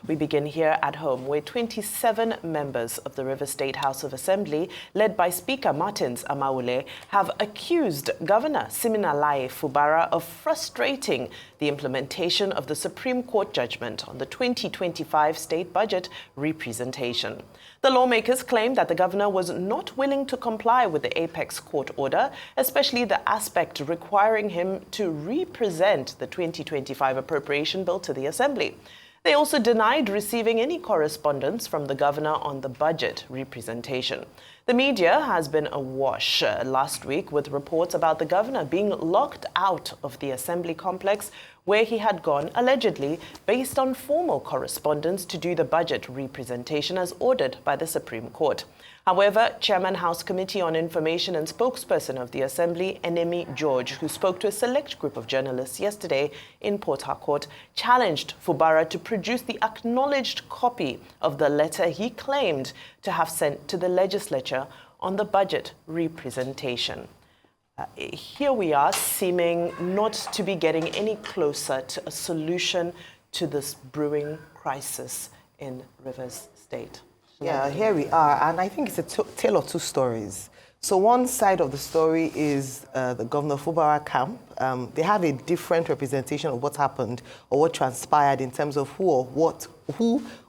We begin here at home, where 27 members of the Rivers State House of Assembly, led by Speaker Martins Amaule, have accused Governor Siminalayi Fubara of frustrating the implementation of the Supreme Court judgment on the 2025 state budget representation. The lawmakers claim that the governor was not willing to comply with the apex court order, especially the aspect requiring him to represent the 2025 appropriation bill to the Assembly. They also denied receiving any correspondence from the governor on the budget representation. The media has been awash last week with reports about the governor being locked out of the Assembly complex, where he had gone, allegedly, based on formal correspondence to do the budget representation as ordered by the Supreme Court. However, Chairman House Committee on Information and spokesperson of the Assembly, Enemi George, who spoke to a select group of journalists yesterday in Port Harcourt, challenged Fubara to produce the acknowledged copy of the letter he claimed to have sent to the legislature on the budget representation. Here we are, seeming not to be getting any closer to a solution to this brewing crisis in Rivers State. Yeah, here we are, and I think it's a tale of two stories. So one side of the story is the Governor Fubara camp. They have a different representation of what happened or what transpired in terms of who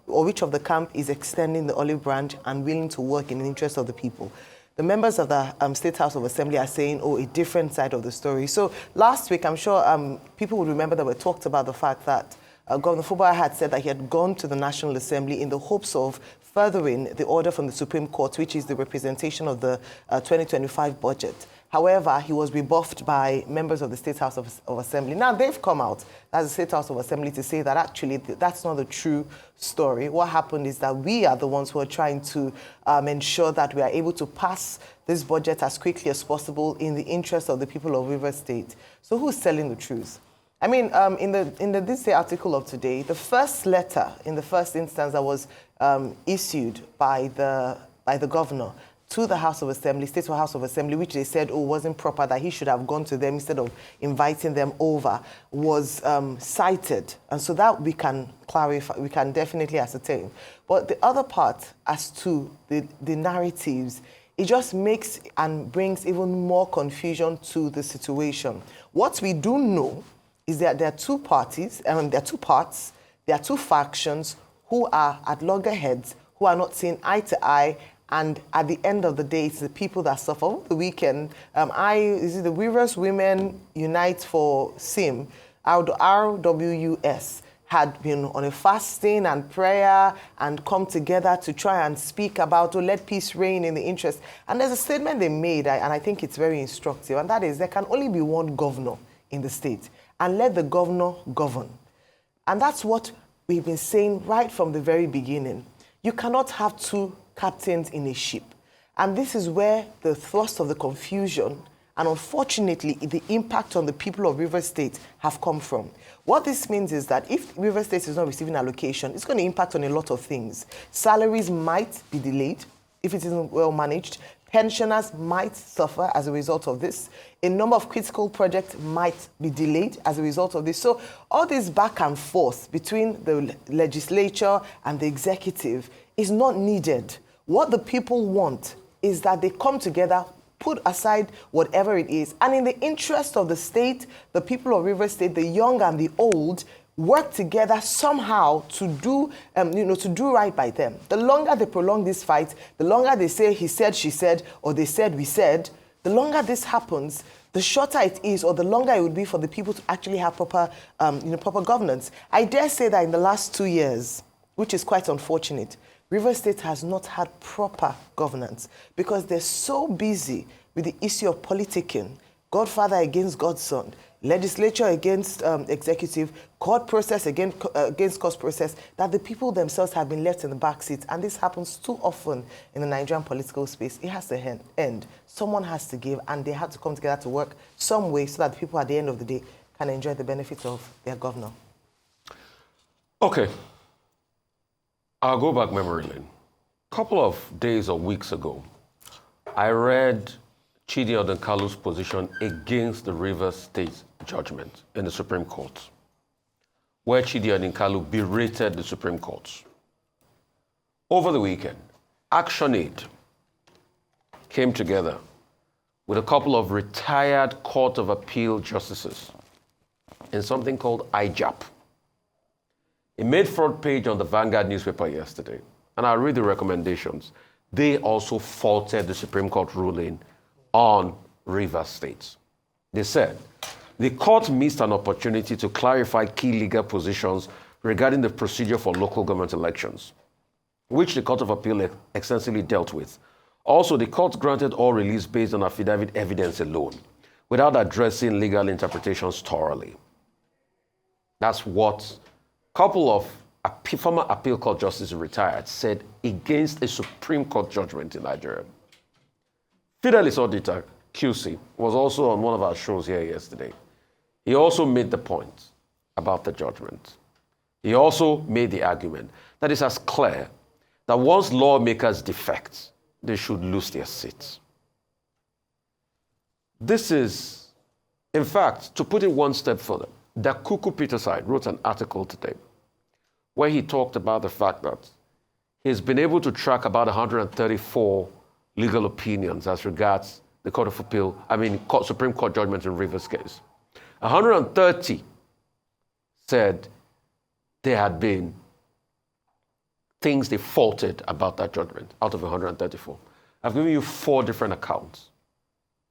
or which of the camp is extending the olive branch and willing to work in the interest of the people. The members of the State House of Assembly are saying, oh, a different side of the story. So last week, I'm sure people will remember that we talked about the fact that Governor Fubara had said that he had gone to the National Assembly in the hopes of furthering the order from the Supreme Court, which is the representation of the 2025 budget. However, he was rebuffed by members of the State House of Assembly. Now, they've come out as the State House of Assembly to say that actually that's not the true story. What happened is that we are the ones who are trying to ensure that we are able to pass this budget as quickly as possible in the interest of the people of Rivers State. So who's telling the truth? I mean, in the This Day article of today, the first letter in the first instance that was issued by the governor to the House of Assembly, State House of Assembly, which they said, wasn't proper, that he should have gone to them instead of inviting them over, was cited. And so that we can clarify, we can definitely ascertain. But the other part, as to the narratives, it just makes and brings even more confusion to the situation. What we do know is that there are two parties, there are two parts, there are two factions who are at loggerheads, who are not seeing eye to eye, and at the end of the day, it's the people that suffer. Over the weekend, the Rivers Women Unite for SIM, RWUS, had been on a fasting and prayer and come together to try and speak about, let peace reign in the interest. And there's a statement they made, and I think it's very instructive, and that is there can only be one governor in the state, and let the governor govern. And that's what we've been saying right from the very beginning. You cannot have two captains in a ship. And this is where the thrust of the confusion and unfortunately the impact on the people of Rivers State have come from. What this means is that if Rivers State is not receiving allocation, it's going to impact on a lot of things. Salaries might be delayed if it isn't well managed. Pensioners might suffer as a result of this. A number of critical projects might be delayed as a result of this. So all this back and forth between the legislature and the executive is not needed. What the people want is that they come together, put aside whatever it is, and in the interest of the state, the people of Rivers State, the young and the old, work together somehow to do, to do right by them. The longer they prolong this fight, the longer they say he said, she said, or they said, we said, the longer this happens, the shorter it is, or the longer it would be for the people to actually have proper, proper governance. I dare say that in the last 2 years, which is quite unfortunate, Rivers State has not had proper governance because they're so busy with the issue of politicking, godfather against godson, legislature against executive, court process against court process, that the people themselves have been left in the back seat. And this happens too often in the Nigerian political space. It has to end. Someone has to give, and they have to come together to work some way so that the people at the end of the day can enjoy the benefits of their governor. Okay. I'll go back memory lane. A couple of days or weeks ago, I read Chidi Odenkalu's position against the Rivers State judgment in the Supreme Court. where Chidi Odinkalu berated the Supreme Court. Over the weekend, ActionAid came together with a couple of retired Court of Appeal justices in something called IJAP. It made front page on the Vanguard newspaper yesterday, and I'll read the recommendations. They also faulted the Supreme Court ruling on Rivers State. They said, the court missed an opportunity to clarify key legal positions regarding the procedure for local government elections, which the Court of Appeal extensively dealt with. Also, the court granted all release based on affidavit evidence alone, without addressing legal interpretations thoroughly. That's what a couple of former appeal court justices retired said against a Supreme Court judgment in Nigeria. Fidelis Auditor, QC, was also on one of our shows here yesterday. He also made the point about the judgment. He also made the argument that it's as clear that once lawmakers defect, they should lose their seats. This is, in fact, to put it one step further, Dakuku Peterside wrote an article today where he talked about the fact that he's been able to track about 134 legal opinions as regards the Court of Appeal, Supreme Court judgment in Rivers case. 130 said there had been things they faulted about that judgment out of 134. I've given you 4 different accounts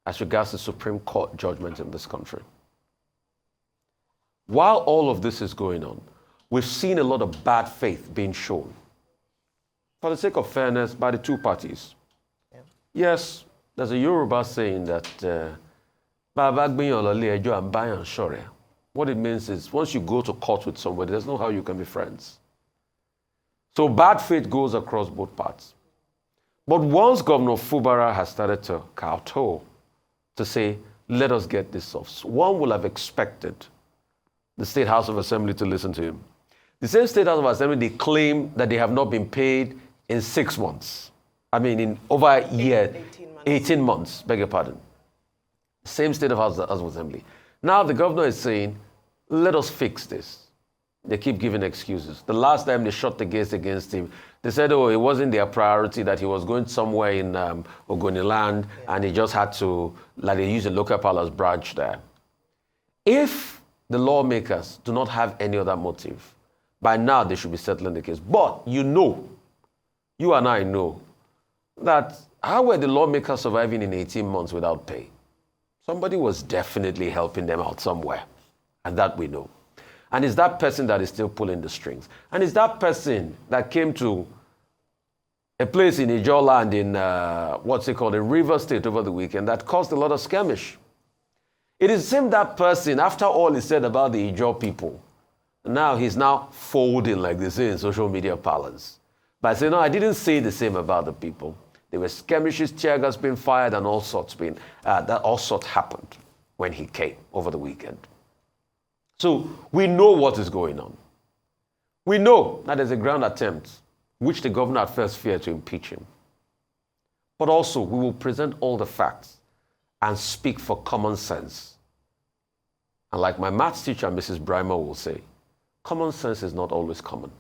as regards the Supreme Court judgment in this country. While all of this is going on, we've seen a lot of bad faith being shown, for the sake of fairness, by the two parties. Yeah. Yes, there's a Yoruba saying that what it means is once you go to court with somebody, there's no how you can be friends. So bad faith goes across both parts. But once Governor Fubara has started to kowtow, to say, let us get this off, one will have expected the State House of Assembly to listen to him. The same State House of Assembly, they claim that they have not been paid in 6 months. In over a year, 18 months, beg your pardon. Same State House of Assembly. Now the governor is saying, let us fix this. They keep giving excuses. The last time they shot the case against him, they said, it wasn't their priority, that he was going somewhere in Ogoniland, and he just had to, they use a local palace branch there. If the lawmakers do not have any other motive, by now they should be settling the case. But you and I know, that how were the lawmakers surviving in 18 months without pay? Somebody was definitely helping them out somewhere, and that we know. And it's that person that is still pulling the strings. And it's that person that came to a place in Ijaw land in, in Rivers State over the weekend that caused a lot of skirmish. It is the same that person, after all is said about the Ijaw people, now he's now folding, like they say in social media parlance, by saying, no, I didn't say the same about the people. There were skirmishes, tear gas being fired, and all sorts happened when he came over the weekend. So we know what is going on. We know that there's a grand attempt, which the governor at first feared, to impeach him. But also, we will present all the facts and speak for common sense. And like my maths teacher, Mrs. Brymer, will say, common sense is not always common.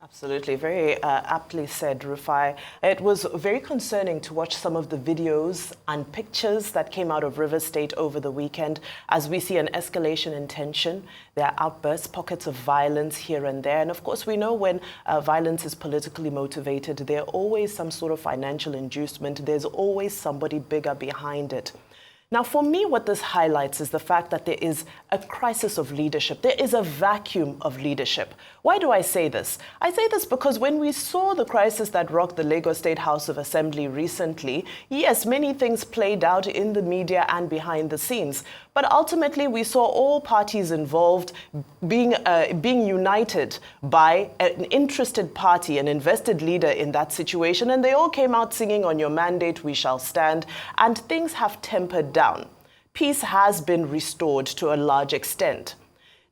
Absolutely. Very aptly said, Rufai. It was very concerning to watch some of the videos and pictures that came out of Rivers State over the weekend, as we see an escalation in tension. There are outbursts, pockets of violence here and there. And of course, we know when violence is politically motivated, there's always some sort of financial inducement. There's always somebody bigger behind it. Now, for me, what this highlights is the fact that there is a crisis of leadership. There is a vacuum of leadership. Why do I say this? I say this because when we saw the crisis that rocked the Lagos State House of Assembly recently, yes, many things played out in the media and behind the scenes. But ultimately, we saw all parties involved being united by an interested party, an invested leader in that situation. And they all came out singing, "On your mandate, we shall stand." And things have tempered down. Peace has been restored to a large extent.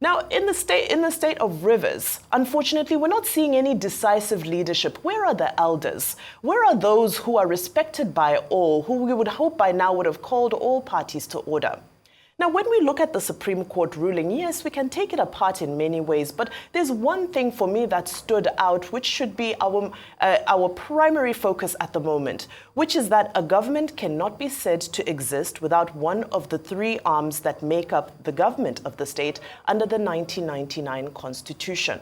Now, in the state of Rivers, unfortunately, we're not seeing any decisive leadership. Where are the elders? Where are those who are respected by all, who we would hope by now would have called all parties to order? Now, when we look at the Supreme Court ruling, yes, we can take it apart in many ways, but there's one thing for me that stood out, which should be our primary focus at the moment, which is that a government cannot be said to exist without one of the three arms that make up the government of the state under the 1999 Constitution.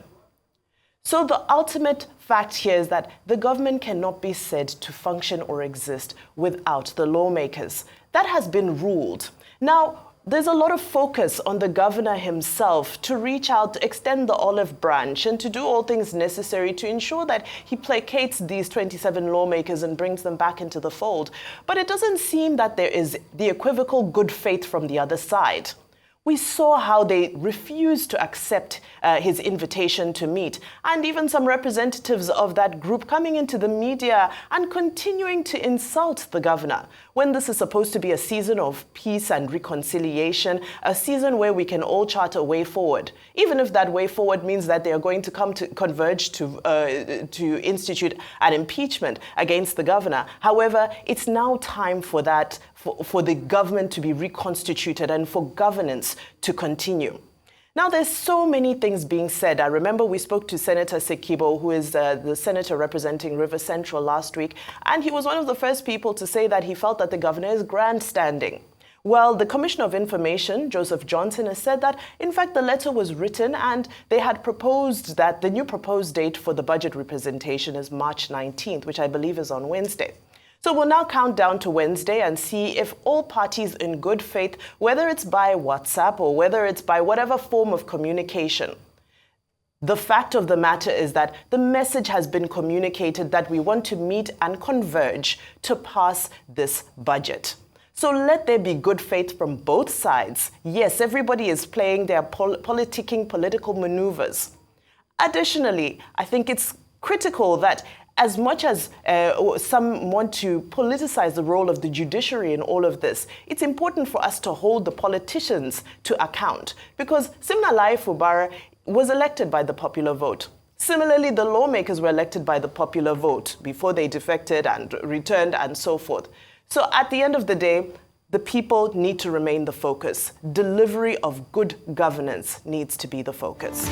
So the ultimate fact here is that the government cannot be said to function or exist without the lawmakers. That has been ruled. Now, there's a lot of focus on the governor himself to reach out, to extend the olive branch, and to do all things necessary to ensure that he placates these 27 lawmakers and brings them back into the fold. But it doesn't seem that there is the equivocal good faith from the other side. We saw how they refused to accept his invitation to meet, and even some representatives of that group coming into the media and continuing to insult the governor, when this is supposed to be a season of peace and reconciliation, a season where we can all chart a way forward, even if that way forward means that they are going to come to converge to institute an impeachment against the governor. However, it's now time for that, for the government to be reconstituted and for governance to continue. Now, there's so many things being said. I remember we spoke to Senator Sekibo, who is the senator representing River Central last week, and he was one of the first people to say that he felt that the governor is grandstanding. Well, the Commissioner of Information, Joseph Johnson, has said that, in fact, the letter was written and they had proposed that the new proposed date for the budget representation is March 19th, which I believe is on Wednesday. So we'll now count down to Wednesday and see if all parties in good faith, whether it's by WhatsApp or whether it's by whatever form of communication, the fact of the matter is that the message has been communicated that we want to meet and converge to pass this budget. So let there be good faith from both sides. Yes, everybody is playing their politicking political maneuvers. Additionally, I think it's critical that as much as some want to politicize the role of the judiciary in all of this, it's important for us to hold the politicians to account, because Siminalayi Fubara was elected by the popular vote. Similarly, the lawmakers were elected by the popular vote before they defected and returned and so forth. So at the end of the day, the people need to remain the focus. Delivery of good governance needs to be the focus.